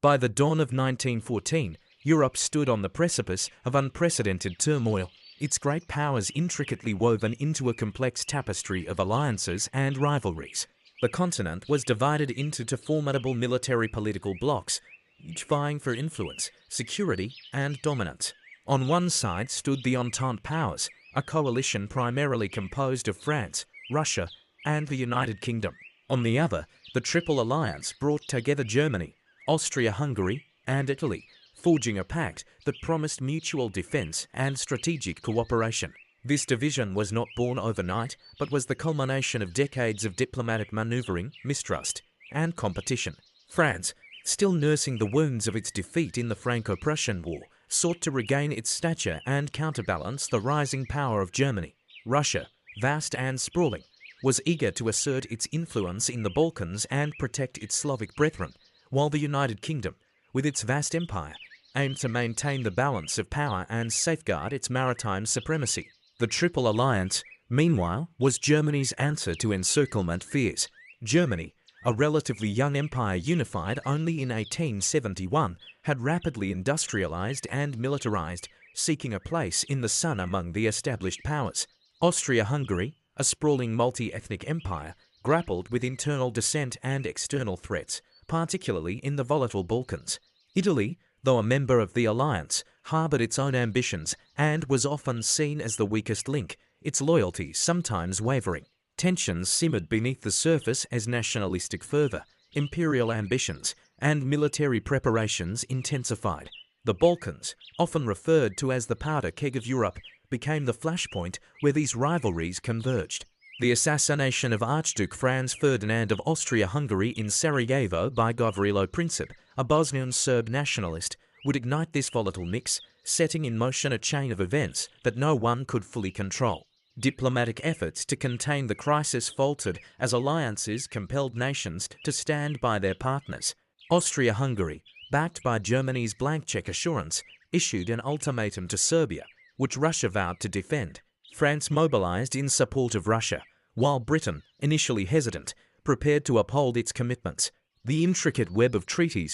By the dawn of 1914, Europe stood on the precipice of unprecedented turmoil, its great powers intricately woven into a complex tapestry of alliances and rivalries. The continent was divided into two formidable military-political blocs, each vying for influence, security, and dominance. On one side stood the Entente Powers, a coalition primarily composed of France, Russia, and the United Kingdom. On the other, the Triple Alliance brought together Germany, Austria-Hungary, and Italy, forging a pact that promised mutual defense and strategic cooperation. This division was not born overnight, but was the culmination of decades of diplomatic maneuvering, mistrust, and competition. France, still nursing the wounds of its defeat in the Franco-Prussian War, sought to regain its stature and counterbalance the rising power of Germany. Russia, vast and sprawling, was eager to assert its influence in the Balkans and protect its Slavic brethren, while the United Kingdom, with its vast empire, aimed to maintain the balance of power and safeguard its maritime supremacy. The Triple Alliance, meanwhile, was Germany's answer to encirclement fears. Germany, a relatively young empire unified only in 1871, had rapidly industrialized and militarized, seeking a place in the sun among the established powers. Austria-Hungary, a sprawling multi-ethnic empire, grappled with internal dissent and external threats, particularly in the volatile Balkans. Italy, though a member of the alliance, harbored its own ambitions and was often seen as the weakest link, its loyalty sometimes wavering. Tensions simmered beneath the surface as nationalistic fervor, imperial ambitions, and military preparations intensified. The Balkans, often referred to as the powder keg of Europe, became the flashpoint where these rivalries converged. The assassination of Archduke Franz Ferdinand of Austria-Hungary in Sarajevo by Gavrilo Princip, a Bosnian Serb nationalist, would ignite this volatile mix, setting in motion a chain of events that no one could fully control. Diplomatic efforts to contain the crisis faltered as alliances compelled nations to stand by their partners. Austria-Hungary, backed by Germany's blank check assurance, issued an ultimatum to Serbia, which Russia vowed to defend. France mobilized in support of Russia, while Britain, initially hesitant, prepared to uphold its commitments. The intricate web of treaties